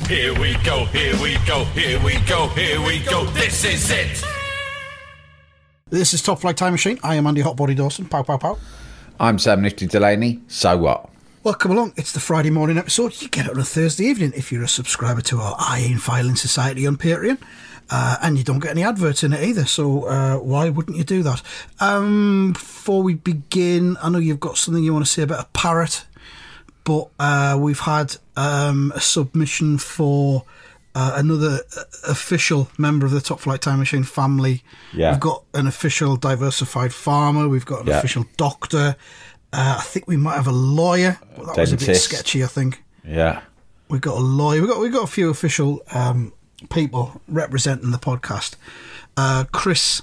Here we go, here we go, here we go, here we go. This is it. This is Top Flight Time Machine. I am Andy Hotbody Dawson. Pow, pow, pow. I'm Sam Nifty Delaney. So what? Welcome along. It's the Friday morning episode. You get it on a Thursday evening if you're a subscriber to our Iron Filing Society on Patreon. And you don't get any adverts in it either, so why wouldn't you do that? Before we begin, I know you've got something you want to say about a Parrot, but we've had a submission for another official member of the Top Flight Time Machine family. Yeah. We've got an official diversified farmer. We've got an official doctor. I think we might have a lawyer, but that was a bit sketchy, I think. Yeah. We've got a lawyer. We've got a few official people representing the podcast. Chris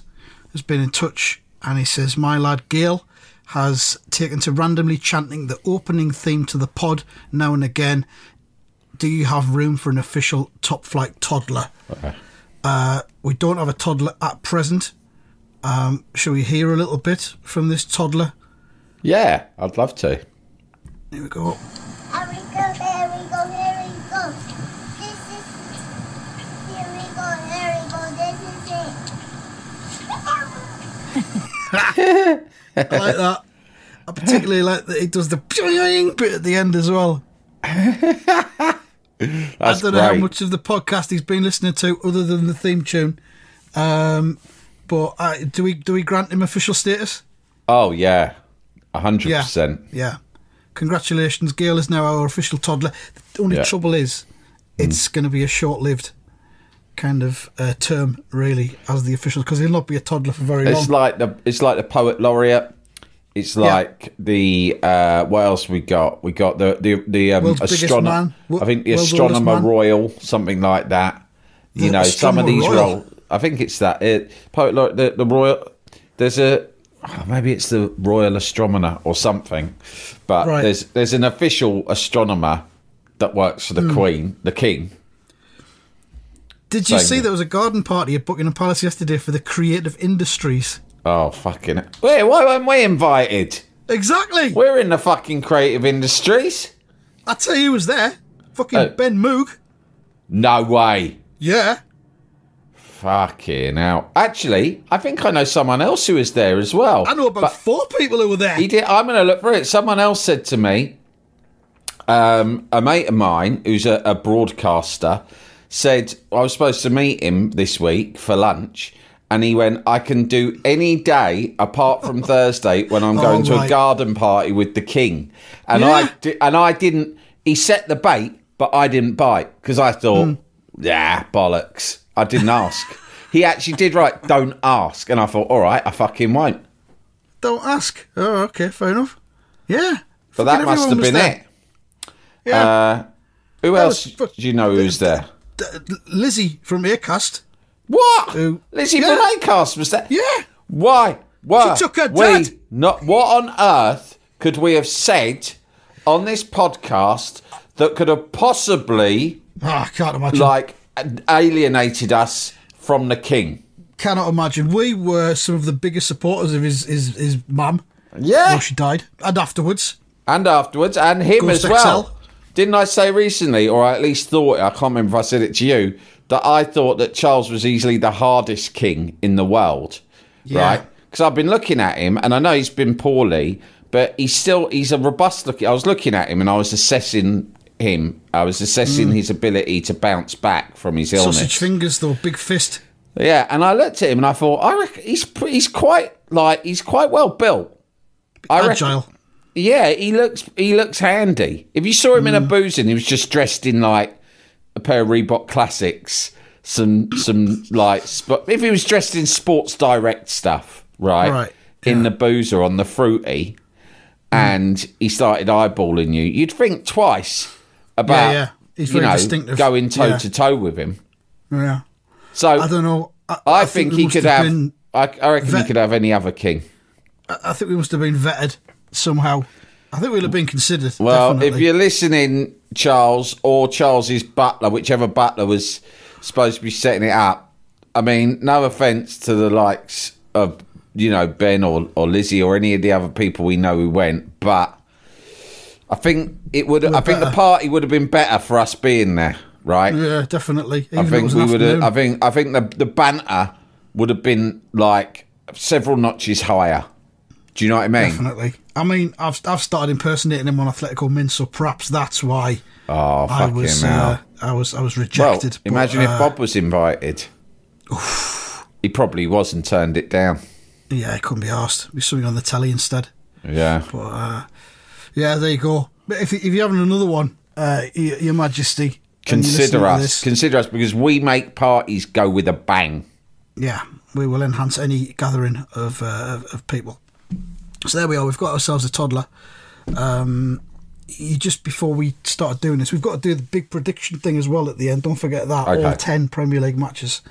has been in touch and he says, my lad Gail has taken to randomly chanting the opening theme to the pod now and again. Do you have room for an official Top Flight toddler? Okay. We don't have a toddler at present. Shall we hear a little bit from this toddler? Yeah, I'd love to. Here we go. Here we go, here we go, here we go. This is... Here we go, here we go, this is it. I like that. I particularly like that he does the bit at the end as well. I don't know how much of the podcast he's been listening to other than the theme tune. But do we grant him official status? Oh, yeah. 100%. Yeah. Congratulations, Gail is now our official toddler. The only trouble is, it's going to be a short-lived kind of term, really, as the official, because he'll not be a toddler for very long. It's like the poet laureate. It's like the what else we got? We got the astronomer. I think the astronomer royal, something like that. You know, some of these roles. I think it's that poet laureate, the royal. There's a. Maybe it's the royal astronomer or something, but there's an official astronomer that works for the Queen, the King. Did you see there was a garden party at Buckingham Palace yesterday for the creative industries? Oh, fucking... Wait, why weren't we invited? Exactly. We're in the fucking creative industries. I tell you who was there. Fucking Ben Moog. No way. Yeah. Fucking hell. Actually, I think I know someone else who was there as well. I know about 4 people who were there. He did. I'm going to look for it. Someone else said to me, a mate of mine who's a broadcaster, said I was supposed to meet him this week for lunch, and he went, I can do any day apart from Thursday when I'm going to a garden party with the King. And I didn't, he set the bait, but I didn't bite because I thought, bollocks. I didn't ask. He actually did write, don't ask. And I thought, all right, I fucking won't. Don't ask. Oh, okay, fair enough. Yeah. But that must have been it. Yeah. Who else do you know who's there? Lizzie from Acast. What? Lizzie from Acast was there? Yeah. Why? She took her dad. What on earth could we have said on this podcast that could have possibly... I can't imagine. Alienated us from the King? Cannot imagine. We were some of the biggest supporters of his mum. Yeah. Well, she died. And afterwards. And him as well. XL. Didn't I say recently, or I at least thought, I can't remember if I said it to you, that I thought that Charles was easily the hardest king in the world, right? Because I've been looking at him, and I know he's been poorly, but he's a robust looking... I was looking at him, and I was assessing him. I was assessing his ability to bounce back from his illness. Sausage fingers, though, big fist. Yeah, and I looked at him, and I thought, I reckon he's quite well built. Agile. Yeah, he looks handy. If you saw him in a boozing, he was just dressed in like a pair of Reebok Classics, some but if he was dressed in Sports Direct stuff, right. In the boozer on the fruity, and he started eyeballing you, you'd think twice about He's very distinctive. Going toe to toe with him. Yeah. So I don't know. I think he could have. I reckon he could have any other king. I think we must have been vetted somehow. I think we'll have been considered. Well, definitely. if you're listening, Charles, or Charles's butler, whichever butler was supposed to be setting it up, I mean, no offence to the likes of, Ben or Lizzie or any of the other people we know who went, but I think it would. I think the party would have been better for us being there. right? Yeah, definitely. I think we would have. I think the banter would have been like several notches higher. Do you know what I mean? Definitely. I mean, I've started impersonating him on Atletico Min, so perhaps that's why. Oh, I was rejected. Well, imagine if Bob was invited. He probably was and turned it down. Yeah, it couldn't be asked. Be something on the telly instead. Yeah. But yeah, there you go. But if you're having another one, Your Majesty, consider us because we make parties go with a bang. Yeah, we will enhance any gathering of people. So there we are. We've got ourselves a toddler. Just before we start doing this, we've got to do the big prediction thing as well at the end. Don't forget that. Okay. All 10 Premier League matches.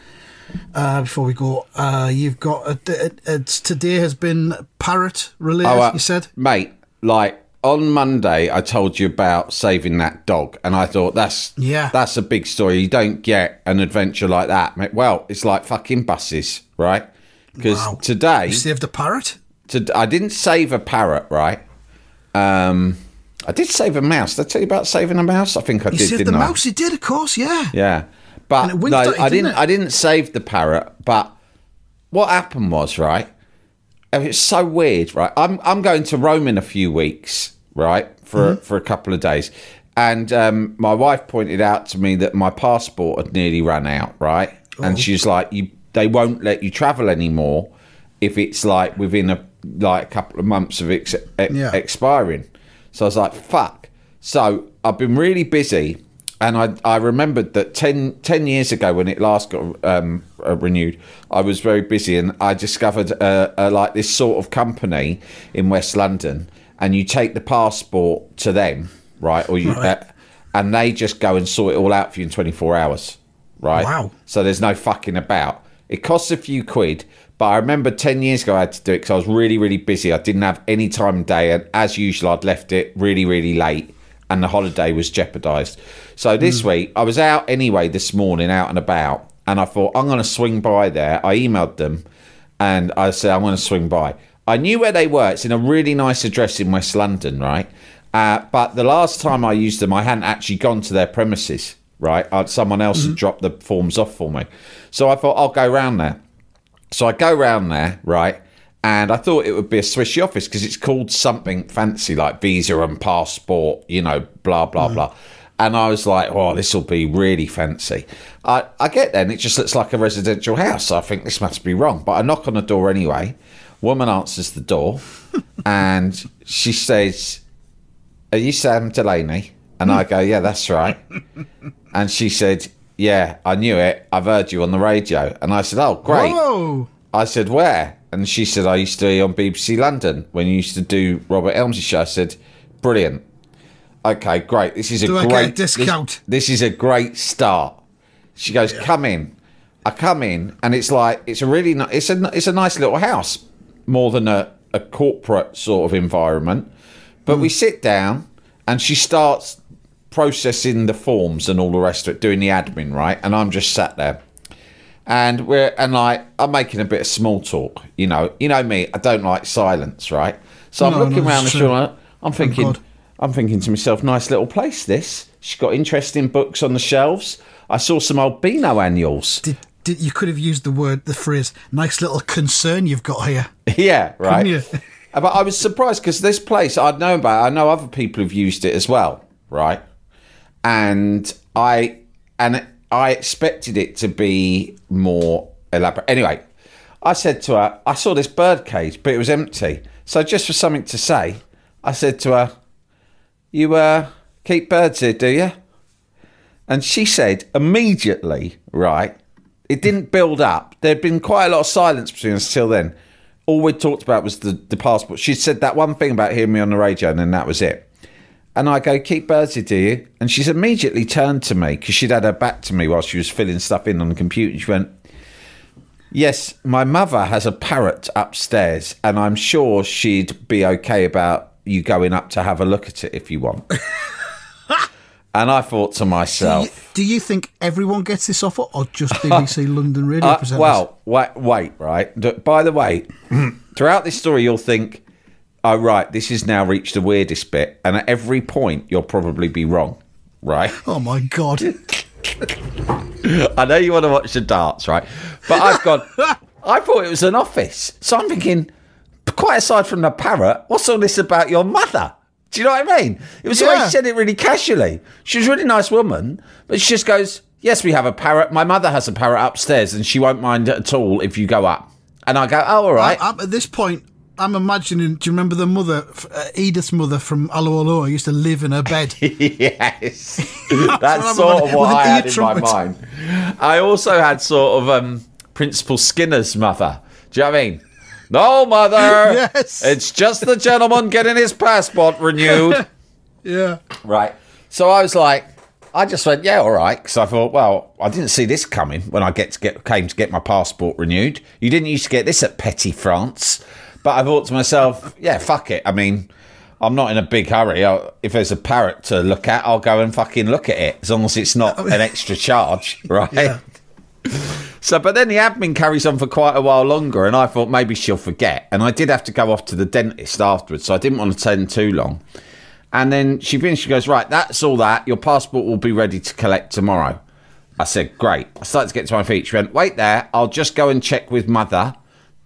Before we go, you've got today has been Parrot related. You said, mate, like on Monday, I told you about saving that dog, and I thought that's a big story. You don't get an adventure like that, mate. Well, it's like fucking buses, right? Because today you saved a parrot. I didn't save a parrot, right? I did save a mouse. Did I tell you about saving a mouse? I think I did. You saved the mouse. You did, of course. Yeah. Yeah. But no, I didn't save the parrot. But what happened was, right? It's so weird, right? I'm going to Rome in a few weeks, right? For a couple of days, and my wife pointed out to me that my passport had nearly run out, right? Oh. And she's like, they won't let you travel anymore if it's like within a couple of months of expiring. So I was like, fuck. So I've been really busy. And I remembered that 10 years ago when it last got renewed, I was very busy, and I discovered like this sort of company in West London, and you take the passport to them, right? Or and they just go and sort it all out for you in 24 hours, right? Wow. So there's no fucking about. It costs a few quid, but I remember 10 years ago I had to do it because I was really, really busy. I didn't have any time of day, and as usual, I'd left it really, really late, and the holiday was jeopardised. So this week, I was out anyway this morning, out and about, and I thought, I'm going to swing by there. I emailed them, and I said, I'm going to swing by. I knew where they were. It's in a really nice address in West London, right? But the last time I used them, I hadn't actually gone to their premises, right? Someone else had dropped the forms off for me. So I thought, I'll go round there. So I go round there, right? And I thought it would be a Swishy office because it's called something fancy like Visa and Passport, blah, blah, blah. And I was like, oh, this will be really fancy. I get there and it just looks like a residential house. So I think this must be wrong. But I knock on the door anyway. Woman answers the door and she says, are you Sam Delaney? And I go, yeah, that's right. And she said, yeah, I knew it. I've heard you on the radio. And I said, oh, great. Whoa. I said, where? And she said, I used to be on BBC London when you used to do Robert Elmsley's show. I said, brilliant. Okay, great. This is a great discount. This is a great start. She goes, come in. I come in, and it's like it's a really it's a nice little house, more than a corporate sort of environment. But we sit down, and she starts processing the forms and all the rest of it, doing the admin, right? And I'm just sat there. And I'm making a bit of small talk, you know me. I don't like silence, right? So I'm looking around the show. I'm thinking to myself, nice little place. This. She's got interesting books on the shelves. I saw some old Beano annuals. You could have used the phrase, nice little concern you've got here. Yeah, right. Couldn't you? But I was surprised because this place I'd known about. I know other people who've used it as well, right? And I expected it to be more elaborate. Anyway, I said to her, I saw this bird cage, but it was empty. So just for something to say, I said to her, you keep birds here, do you? And she said immediately, right, it didn't build up. There'd been quite a lot of silence between us till then. All we'd talked about was the passport. She'd said that one thing about hearing me on the radio, and then that was it. And I go, keep birds here, do you? And she's immediately turned to me, because she'd had her back to me while she was filling stuff in on the computer. She went, yes, my mother has a parrot upstairs, and I'm sure she'd be okay about you going up to have a look at it if you want. And I thought to myself... Do you think everyone gets this offer, or just BBC London radio presenters? Well, wait, right? By the way, throughout this story, you'll think, oh, right, this has now reached the weirdest bit. And at every point, you'll probably be wrong, right? Oh, my God. I know you want to watch the darts, right? But I thought it was an office. So I'm thinking, quite aside from the parrot, what's all this about your mother? Do you know what I mean? It was the way she said it really casually. She was a really nice woman, but she just goes, yes, we have a parrot. My mother has a parrot upstairs and she won't mind it at all if you go up. And I go, oh, all right. At this point, I'm imagining, do you remember the mother, Edith's mother from Allo Allo, used to live in her bed? Yes. That's sort of what I had in my mind. I also had sort of Principal Skinner's mother. Do you know what I mean? No, mother. Yes. It's just the gentleman getting his passport renewed. Yeah. Right. So I was like, I just went, yeah, all right. Because I thought, well, I didn't see this coming when I came to get my passport renewed. You didn't used to get this at Petit France. But I thought to myself, yeah, fuck it. I mean, I'm not in a big hurry. If there's a parrot to look at, I'll go and fucking look at it. As long as it's not an extra charge, right? Yeah. So, but then the admin carries on for quite a while longer, and I thought maybe she'll forget. And I did have to go off to the dentist afterwards, so I didn't want to spend too long. And then she finished, she goes, right, that's all that. Your passport will be ready to collect tomorrow. I said, great. I started to get to my feet. She went, wait there, I'll just go and check with mother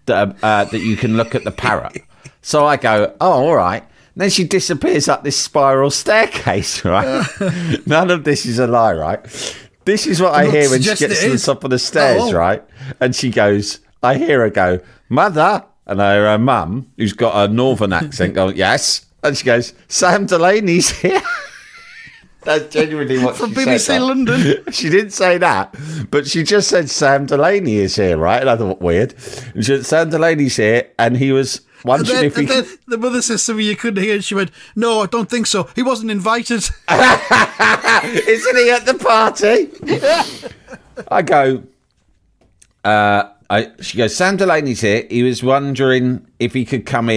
that you can look at the parrot. So I go, oh, all right. And then she disappears up this spiral staircase, right? None of this is a lie, right? This is what I hear when she gets to the top of the stairs, right? And she goes, I hear her go, mother. And I hear her mum, who's got a northern accent, go, yes. And she goes, Sam Delaney's here. That's genuinely what from she BBC said. London. She didn't say that, but she just said Sam Delaney is here, right? And I thought, weird. And she said, Sam Delaney's here, and he was wondering if he then the mother says something you couldn't hear, and she went, no, I don't think so. He wasn't invited. Isn't he at the party? I go, she goes, Sam Delaney's here. He was wondering if he could come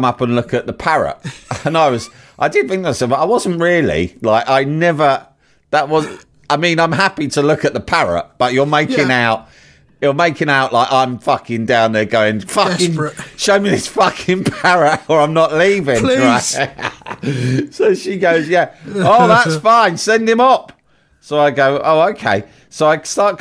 up and look at the parrot. And I did think to myself, I wasn't really, like, I'm happy to look at the parrot, but you're making out like I'm fucking down there going, fucking, desperate. Show me this fucking parrot or I'm not leaving. Please. Right? So she goes, yeah, oh, that's fine, send him up. So I go, oh, okay. So I start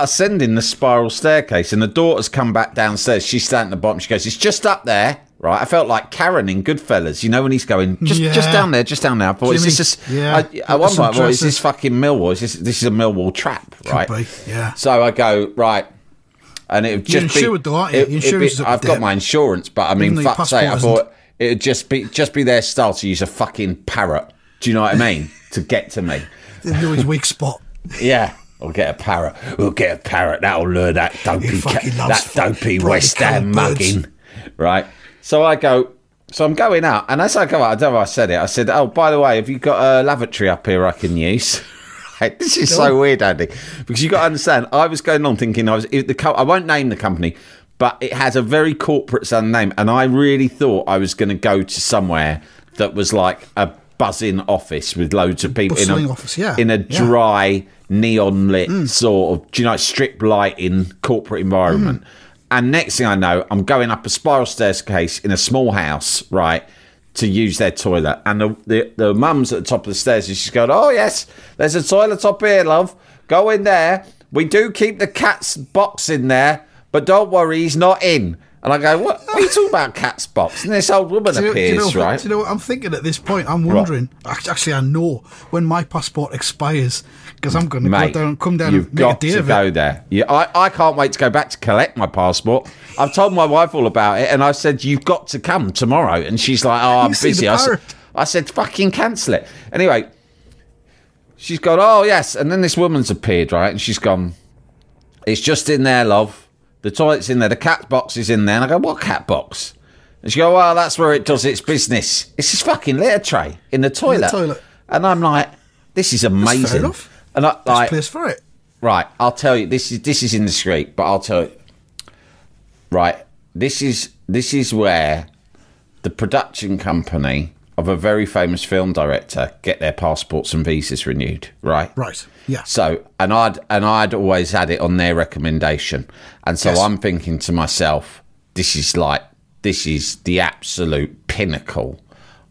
ascending the spiral staircase, and the daughter's come back downstairs. She's standing at the bottom. She goes, it's just up there. Right, I felt like Karen in Goodfellas, you know, when he's going just down there. I thought, is this just? At one point, I thought, is this fucking Millwall? This is a Millwall trap, right? Could be, yeah. So I go right, and it would just You're insured, though, aren't you? I've got my insurance, but I mean, fuck's sake, I thought it'd just be their style to use a fucking parrot. Do you know what I mean? To get to me, they know his weak spot. Yeah. We'll get a parrot. That'll lure that dopey West Ham mugging, right? So I'm going out, and as I go out, I don't know if I said it. I said, oh, by the way, have you got a lavatory up here I can use? Right, this is so weird, Andy, because you got to understand, I was going on thinking I won't name the company, but it has a very corporate sounding name, and I really thought I was going to go to somewhere that was like a buzzing office with loads of people in a dry, neon lit sort of, strip lighting corporate environment. And next thing I know, I'm going up a spiral staircase in a small house, right, to use their toilet. And the mum's at the top of the stairs, and she's going, oh, yes, there's a toilet up here, love. Go in there. We do keep the cat's box in there, but don't worry, he's not in. And I go, what are you talking about, cat's box? And this old woman appears, right? Do you know what I'm thinking at this point? I'm wondering, actually, I know when my passport expires, because I'm going to come down and make a deal of it. You've got to go there. Yeah, I can't wait to go back to collect my passport. I've told my wife all about it, and I said, you've got to come tomorrow. And she's like, oh, I'm busy. I said, fucking cancel it. Anyway, she's gone, oh, yes. And then this woman's appeared, right? And she's gone, it's just in there, love. The toilet's in there. The cat box is in there. And I go, what cat box? And she go, well, that's where it does its business. It's this fucking litter tray in the toilet. And I'm like, this is amazing. That's fair enough. And There's place for it. Right, I'll tell you, this is indiscreet, but I'll tell you. Right, this is where the production company of a very famous film director get their passports and visas renewed, right? Right, yeah. So, and I'd always had it on their recommendation. And so I'm thinking to myself, this is the absolute pinnacle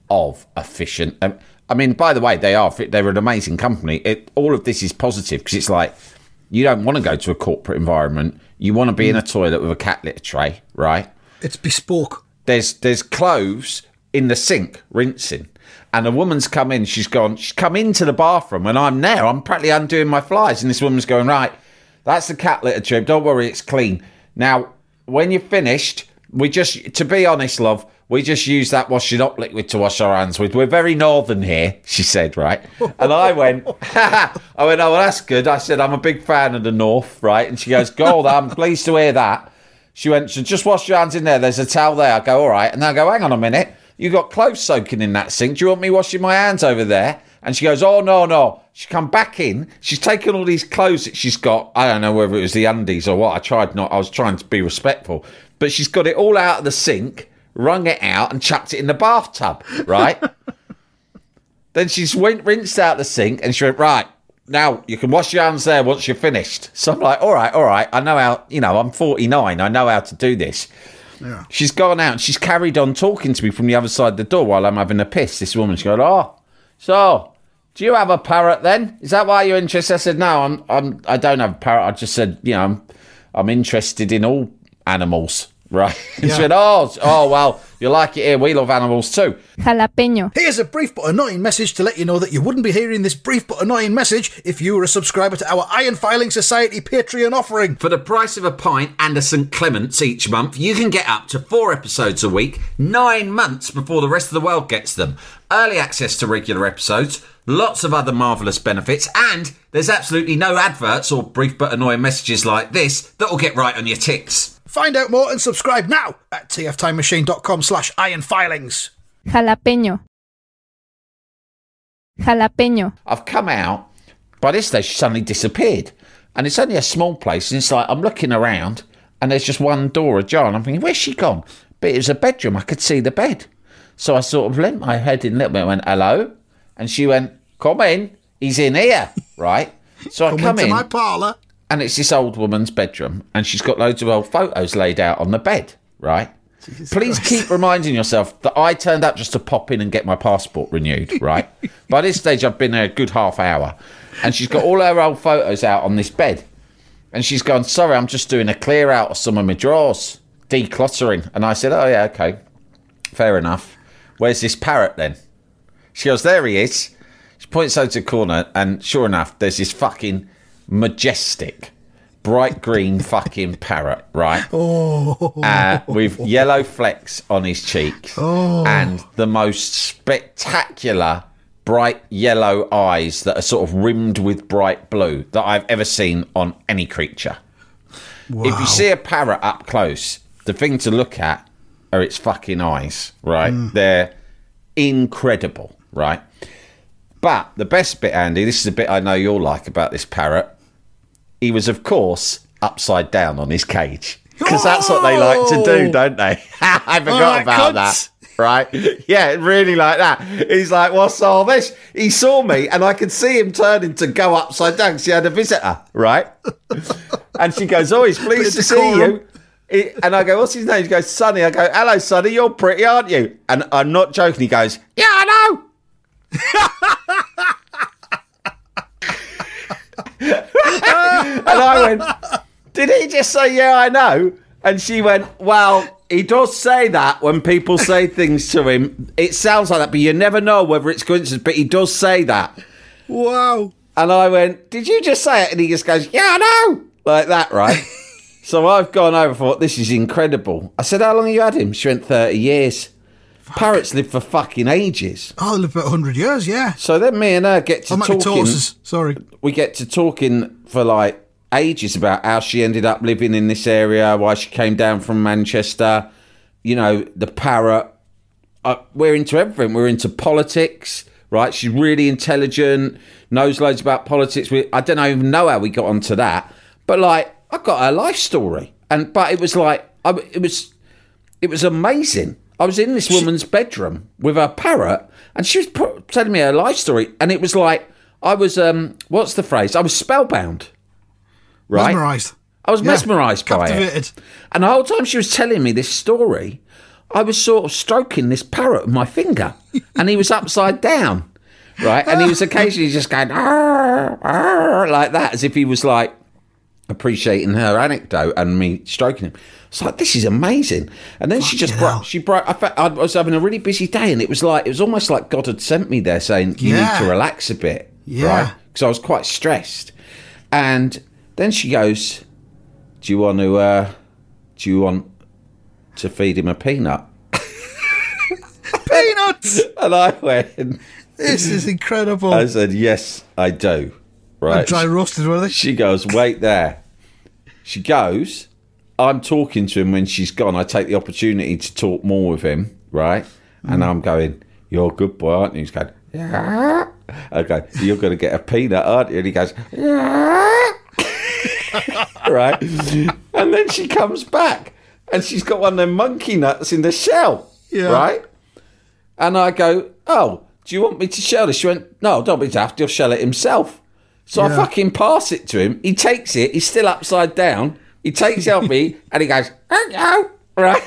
of efficient. I mean, by the way, they're an amazing company. All of this is positive because it's like you don't want to go to a corporate environment. You want to be in a toilet with a cat litter tray, right? It's bespoke. There's clothes in the sink rinsing, and a woman's come in. She's come into the bathroom, and I'm there. I'm practically undoing my flies, and this woman's going, right, that's the cat litter tube. Don't worry, it's clean. Now, when you're finished, to be honest, love, we just use that washing up liquid to wash our hands with. We're very northern here, she said, right? And I went, oh, well, that's good. I said, I'm a big fan of the north, right? And she goes, God, I'm pleased to hear that. She went, so just wash your hands in there. There's a towel there. I go, all right. And I go, hang on a minute. You got clothes soaking in that sink. Do you want me washing my hands over there? And she goes, oh, no. She come back in. She's taken all these clothes that she's got. I don't know whether it was the undies or what. I was trying to be respectful. But she's got it all out of the sink, wrung it out and chucked it in the bathtub, right? Then she's rinsed out the sink and she went, right, now you can wash your hands there once you're finished. So I'm like, all right. I know how, I'm 49. I know how to do this. Yeah. She's gone out and she's carried on talking to me from the other side of the door while I'm having a piss. This woman's going, oh, so do you have a parrot then? Is that why you're interested? I said, no, I don't have a parrot. I just said, I'm interested in all animals. Right. And she went, oh, well, you like it here. We love animals too. Jalapeño. Here's a brief but annoying message to let you know that you wouldn't be hearing this brief but annoying message if you were a subscriber to our Iron Filing Society Patreon offering. For the price of a pint and a St. Clement's each month, you can get up to 4 episodes a week, 9 months before the rest of the world gets them. Early access to regular episodes, lots of other marvellous benefits, and there's absolutely no adverts or brief but annoying messages like this that will get right on your ticks. Find out more and subscribe now at tftimemachine.com/ironfilings. Jalapeño. Jalapeño. I've come out. By this stage, she suddenly disappeared. And it's only a small place. And it's like, I'm looking around and there's just one door ajar. And I'm thinking, where's she gone? But it was a bedroom. I could see the bed. So I sort of leant my head in a little bit and went, hello? And she went, come in. He's in here, right? So I come into in. my parlour. And it's this old woman's bedroom, and she's got loads of old photos laid out on the bed, right? Please keep reminding yourself that I turned up just to pop in and get my passport renewed, right? By this stage, I've been there a good half hour, and she's got all her old photos out on this bed. And she's gone, sorry, I'm just doing a clear out of some of my drawers, decluttering. And I said, oh, yeah, okay, fair enough. Where's this parrot then? She goes, there he is. She points over to the corner, and sure enough, there's this fucking majestic, bright green fucking parrot, right? With yellow flecks on his cheeks and the most spectacular bright yellow eyes that are sort of rimmed with bright blue that I've ever seen on any creature. Wow. If you see a parrot up close, the thing to look at are its fucking eyes, right? They're incredible, right? But the best bit, Andy, this is a bit I know you'll like about this parrot. He was, of course, upside down on his cage. Because that's what they like to do, don't they? I forgot about that. Right? Yeah, really like that. He's like, what's all this? He saw me and I could see him turning to go upside down because he had a visitor, right? And she goes, oh, he's pleased to see you. And I go, what's his name? He goes, Sonny. I go, hello, Sonny, you're pretty, aren't you? And I'm not joking. He goes, yeah, I know. And I went, did he just say, yeah, I know? And she went, well, he does say that when people say things to him. It sounds like that, but you never know whether it's coincidence, but he does say that. Wow. And I went, did you just say it? And he just goes, yeah, I know. Like that, right? So I've gone over and thought, this is incredible. I said, how long have you had him? She went, 30 years. Parrots live for fucking ages. Oh, they live for 100 years, yeah. So then me and her get to talking. Tortoises. Sorry. We get to talking for like ages about how she ended up living in this area, why she came down from Manchester, the parrot. We're into everything. We're into politics, right? She's really intelligent, knows loads about politics. I don't even know how we got onto that. But like, I got her life story. But it was like, it was amazing. I was in this woman's bedroom with her parrot, and she was telling me her life story, and it was like I was what's the phrase? I was spellbound, right? Mesmerised. I was mesmerised by captivated. it, and the whole time she was telling me this story, I was sort of stroking this parrot with my finger, and he was upside down, right? And he was occasionally just going "Arr, arr," like that, as if he was like appreciating her anecdote and me stroking him. It's like, this is amazing. And then she just I was having a really busy day, and it was almost like God had sent me there saying, you need to relax a bit, right? Because I was quite stressed. And then she goes, do you want to feed him a peanut? Peanuts! And I went, this is incredible. I said, yes, I do. Right. And dry roasted, were they? She goes, wait there. She goes, I'm talking to him when she's gone. I take the opportunity to talk more with him, right? And I'm going, you're a good boy, aren't you? He's going, yeah. I go, you're going to get a peanut, aren't you? And he goes, yeah. Right? And then she comes back, and she's got one of them monkey nuts in the shell, right? And I go, oh, do you want me to shell this? She went, no, don't be daft, he'll shell it himself. So I fucking pass it to him. He takes it. He's still upside down. He takes it off me, and he goes, oh, right?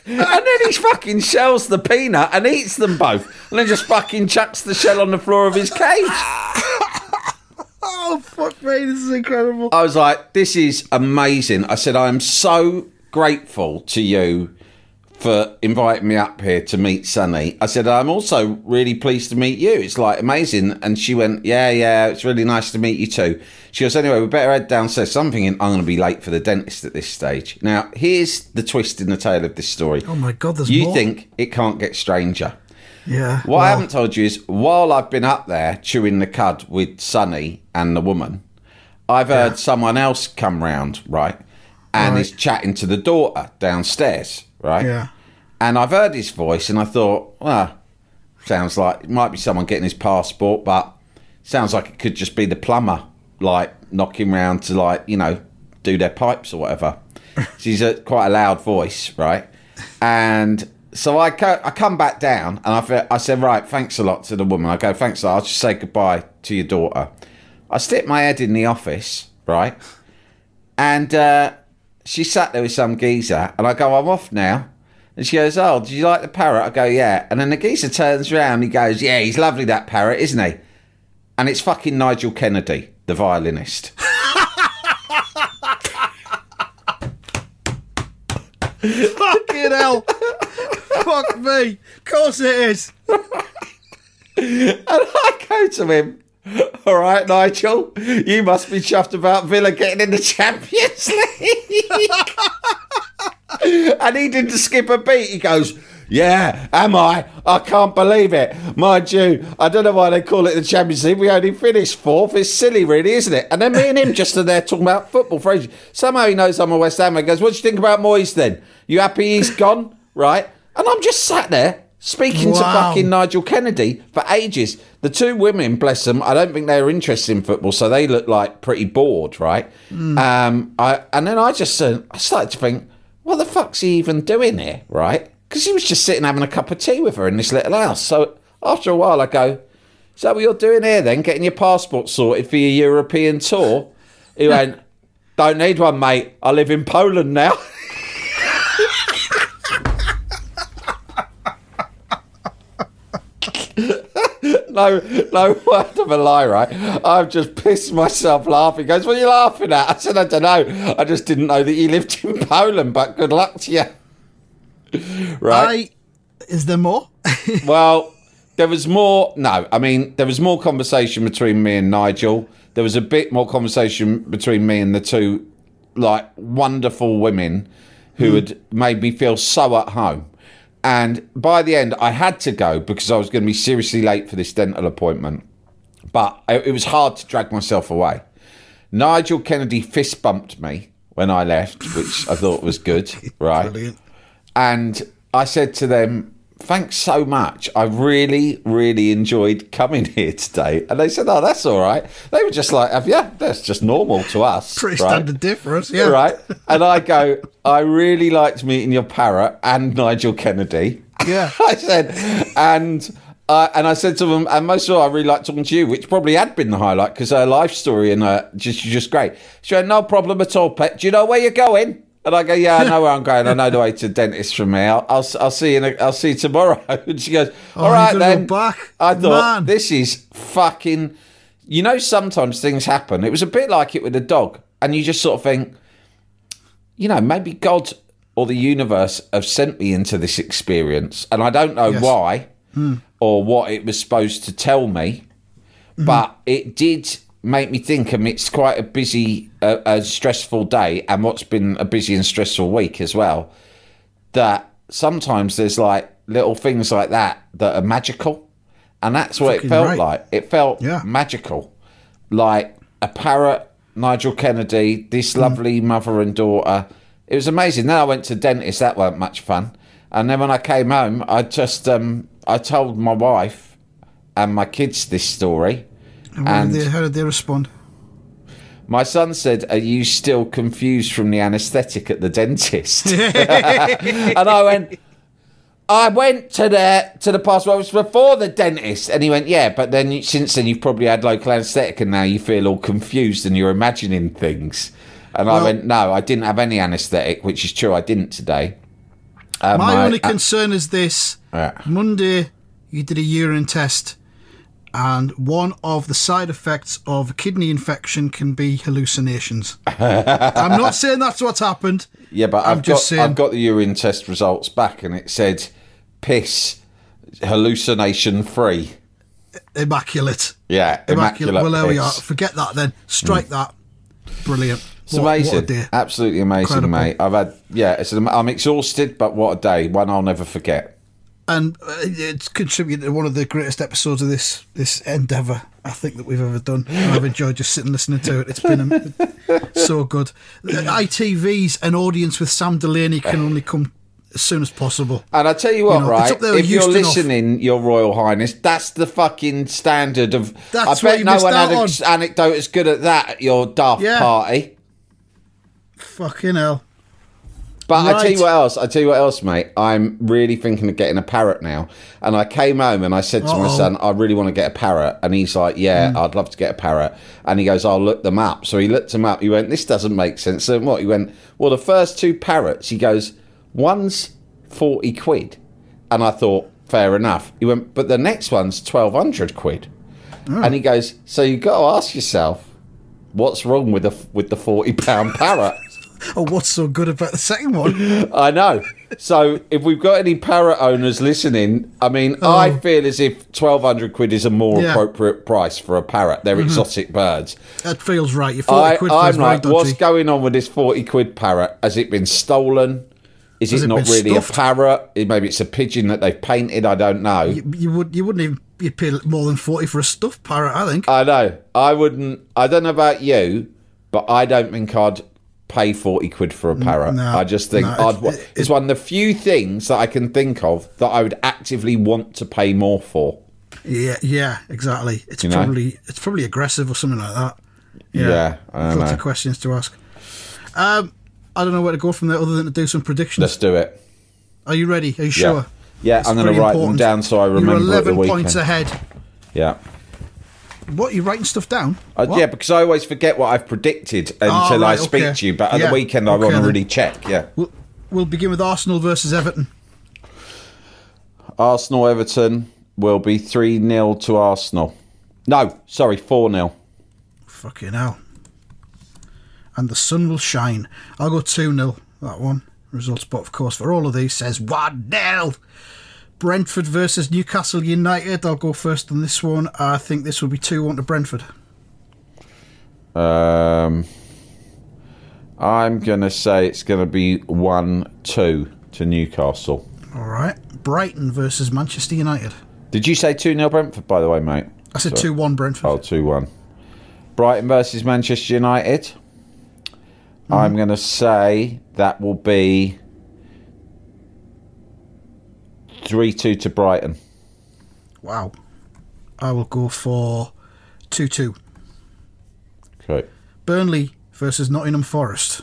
And then he fucking shells the peanut and eats them both, and then just fucking chucks the shell on the floor of his cage. Oh, fuck me, this is incredible. I was like, this is amazing. I said, I am so grateful to you for inviting me up here to meet Sunny. I said, I'm also really pleased to meet you. It's like amazing. And she went, yeah, it's really nice to meet you too. She goes, anyway, we better head downstairs. So I'm thinking I'm going to be late for the dentist at this stage. Now, here's the twist in the tale of this story. Oh my God, there's more. You more? think it can't get stranger. Yeah. What I haven't told you is, while I've been up there chewing the cud with Sunny and the woman, I've heard someone else come round, right? And is chatting to the daughter downstairs, right? Yeah. And I've heard his voice, and I thought, well, sounds like it might be someone getting his passport, but sounds like it could just be the plumber, like, knocking round to, like, you know, do their pipes or whatever. She's quite a loud voice, right? And so I come back down, and I said, right, thanks a lot to the woman. I go, thanks a lot. I'll just say goodbye to your daughter. I stick my head in the office, right? And she sat there with some geezer, and I go, I'm off now. And she goes, oh, did you like the parrot? I go, yeah. And then the geezer turns around, he goes, yeah, he's lovely, that parrot, isn't he? And it's fucking Nigel Kennedy, the violinist. Fucking hell. Fuck me. Of course it is. And I go to him, all right, Nigel, you must be chuffed about Villa getting in the Champions League. And he didn't skip a beat. He goes, yeah, am I? I can't believe it. Mind you, I don't know why they call it the Champions League. We only finished fourth. It's silly, really, isn't it? And then me and him just are there talking about football for ages. Somehow he knows I'm a West Ham. He goes, what do you think about Moyes then? You happy he's gone? Right? And I'm just sat there speaking to fucking Nigel Kennedy for ages. The two women, bless them, I don't think they were interested in football, so they looked like pretty bored, right? And then I started to think, what the fuck's he even doing here, right? Because he was just sitting having a cup of tea with her in this little house. So after a while I go, is that what you're doing here then? Getting your passport sorted for your European tour? He went, don't need one, mate. I live in Poland now. No word of a lie, right? I've just pissed myself laughing. He goes, what are you laughing at? I said, I don't know. I just didn't know that you lived in Poland, but good luck to you. Right? Is there more? Well, there was more. No, I mean, there was more conversation between me and Nigel. There was a bit more conversation between me and the two, like, wonderful women who had made me feel so at home. And by the end, I had to go because I was going to be seriously late for this dental appointment. But it was hard to drag myself away. Nigel Kennedy fist bumped me when I left, which I thought was good, right? Brilliant. And I said to them, thanks so much. I really, really enjoyed coming here today. And they said, oh, that's all right. They were just like, yeah, that's just normal to us. Pretty right? standard difference, yeah. Right. And I go, I really liked meeting your parrot and Nigel Kennedy. Yeah. I said, and I said to them, and most of all, I really liked talking to you, which probably had been the highlight because her life story and just great. She went, no problem at all, pet. Do you know where you're going? And I go, yeah, I know where I'm going. I know the way to the dentist from here. I'll see you. I'll see you tomorrow. And she goes, all right then. Go back. I thought, Man. this is fucking. You know, sometimes things happen. It was a bit like it with a dog, and you just sort of think, you know, maybe God or the universe have sent me into this experience, and I don't know why or what it was supposed to tell me, but it did make me think amidst quite a busy, a stressful day, and what's been a busy and stressful week as well, that sometimes there's like little things like that are magical, and that's what it felt like. It felt magical, like a parrot, Nigel Kennedy, this lovely mother and daughter. It was amazing. Then I went to the dentist. That weren't much fun. And then when I came home, I just I told my wife and my kids this story. And how did they respond? My son said, "Are you still confused from the anaesthetic at the dentist?" And I went to the past where it was before the dentist, and he went, "Yeah, but then since then you've probably had local anaesthetic, and now you feel all confused and you're imagining things." And I went, "No, I didn't have any anaesthetic," which is true. I didn't today. My only concern is this: Monday you did a urine test, and one of the side effects of a kidney infection can be hallucinations. I'm not saying that's what's happened. Yeah, but I've got the urine test results back, and it said piss hallucination free. Immaculate. Yeah, immaculate. Well, there we piss. are. Forget that then. Strike that. Brilliant. It's amazing. What a day. Absolutely amazing, mate. I've had I'm exhausted, but what a day. One I'll never forget. And it's contributed to one of the greatest episodes of this endeavour I think that we've ever done. And I've enjoyed just sitting listening to it. It's been so good. ITV's An Audience with Sam Delaney can only come as soon as possible. And I tell you what, right? If you're listening, enough. Your Royal Highness, that's the fucking standard of. That's I bet no one had an anecdote as good at that at your daft party. Fucking hell. But I tell you what else, mate. I'm really thinking of getting a parrot now. And I came home and I said to my son, I really want to get a parrot. And he's like, yeah, I'd love to get a parrot. And he goes, I'll look them up. So he looked them up. He went, this doesn't make sense. So what? He went, well, the first two parrots, he goes, one's 40 quid. And I thought, fair enough. He went, but the next one's 1,200 quid. And he goes, so you've got to ask yourself, what's wrong with the £40 parrot? Oh, what's so good about the second one? I know. So if we've got any parrot owners listening, I mean, I feel as if 1,200 quid is a more appropriate price for a parrot. They're exotic birds. That feels right. You're 40 quid for I'm like, dodgy. what's going on with this 40 quid parrot? Has it been stolen? Is it not really stuffed? A parrot? Maybe it's a pigeon that they've painted. I don't know. You wouldn't even you'd pay more than 40 for a stuffed parrot, I think. I know. I wouldn't. I don't know about you, but I don't think I'd pay 40 quid for a parrot. No, I just think it's one of the few things that I can think of that I would actively want to pay more for. Yeah, exactly. It's probably aggressive or something like that. Yeah, I don't know. Lots of questions to ask. I don't know where to go from there other than to do some predictions. Let's do it. Are you ready? Are you sure? Yeah, I'm going to write them down so I remember. You're 11 at the weekend. points ahead. Yeah. What, you're writing stuff down? Yeah, because I always forget what I've predicted until I speak to you. But at the weekend, I want to really check. Yeah. We'll begin with Arsenal versus Everton. Arsenal-Everton will be 3-0 to Arsenal. No, sorry, 4-0. Fucking hell. And the sun will shine. I'll go 2-0, that one. Result spot, of course, for all of these says 1-0. Brentford versus Newcastle United. I'll go first on this one. I think this will be 2-1 to Brentford. I'm going to say it's going to be 1-2 to Newcastle. All right. Brighton versus Manchester United. Did you say 2-0 Brentford, by the way, mate? I said 2-1 Brentford. Oh, 2-1. Brighton versus Manchester United. I'm going to say that will be 3-2 to Brighton. Wow. I will go for 2-2. Okay. Burnley versus Nottingham Forest.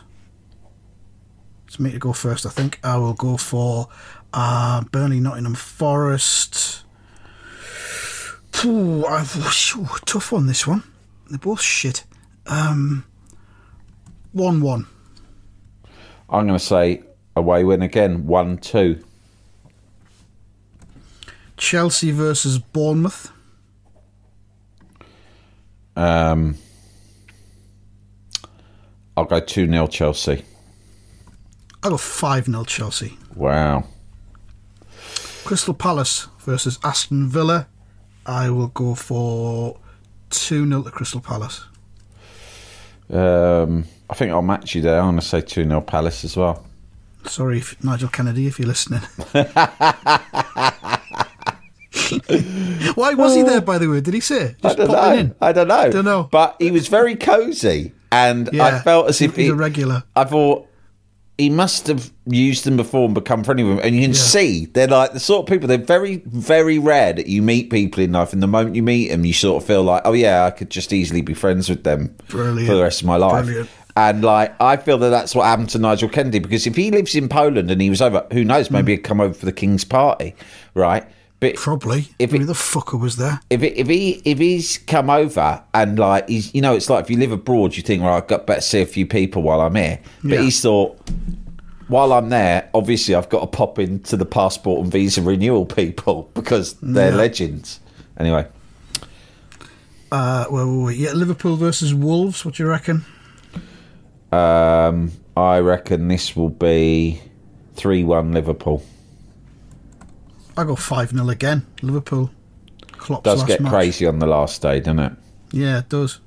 It's me to go first, I think. I will go for Burnley, Nottingham Forest. Tough one, this one. They're both shit. 1-1. I'm going to say away win again, 1-2. Chelsea versus Bournemouth. I'll go 2-0 Chelsea. I'll go 5-0 Chelsea. Wow. Crystal Palace versus Aston Villa. I will go for 2-0 to Crystal Palace. I think I'll match you there. I'm going to say 2-0 Palace as well. Sorry, Nigel Kennedy, if you're listening. Why was he there, by the way? Did he say? I don't know. I don't know. But he was very cosy, and I felt as if he's a regular. I thought he must have used them before and become friendly with them. And you can see they're like the sort of people. They're very, very rare that you meet people in life, and the moment you meet them, you sort of feel like, oh yeah, I could just easily be friends with them for the rest of my life. Brilliant. And like, I feel that that's what happened to Nigel Kennedy, because if he lives in Poland and he was over, who knows, maybe he'd come over for the King's party, right? But probably. If the fucker was there. If he's come over and like he's, you know, it's like if you live abroad, you think, well, I've got better see a few people while I'm here. But he's thought, while I'm there, obviously I've got to pop into the passport and visa renewal people because they're legends. Anyway, Liverpool versus Wolves. What do you reckon? I reckon this will be 3-1 Liverpool. I go 5-0 again. Liverpool. Klopp's does last get match. crazy on the last day, doesn't it? Yeah, it does.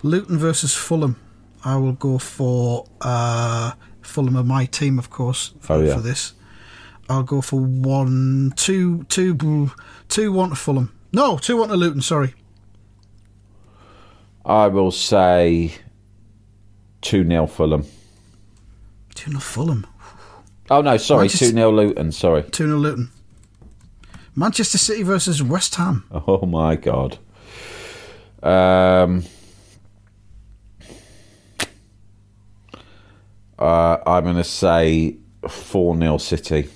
Luton versus Fulham. I will go for Fulham are my team, of course, for this. I'll go for 2-1 to Fulham. No, 2-1 to Luton, sorry. I will say 2-0 Fulham. 2-0 Fulham. Oh, no, sorry, 2-0 Luton, sorry. 2-0 Luton. Manchester City versus West Ham. Oh, my God. I'm going to say 4-0 City.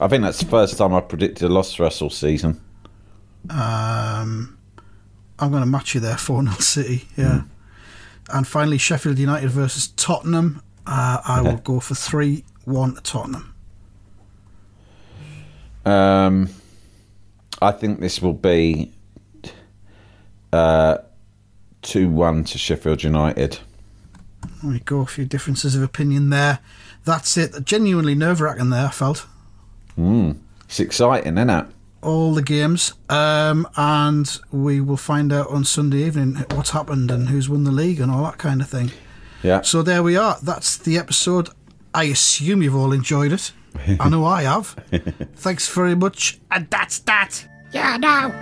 I think that's the first time I've predicted a loss for us all season. I'm going to match you there, 4-0 City, yeah. And finally, Sheffield United versus Tottenham. I will go for 3-1 to Tottenham. I think this will be 2-1 to Sheffield United. There we go, a few differences of opinion there. That's it. Genuinely nerve-wracking there, I felt. It's exciting, isn't it? All the games. And we will find out on Sunday evening what's happened and who's won the league and all that kind of thing. Yeah. So there we are. That's the episode. I assume you've all enjoyed it. I know I have. Thanks very much. And that's that. Yeah, no.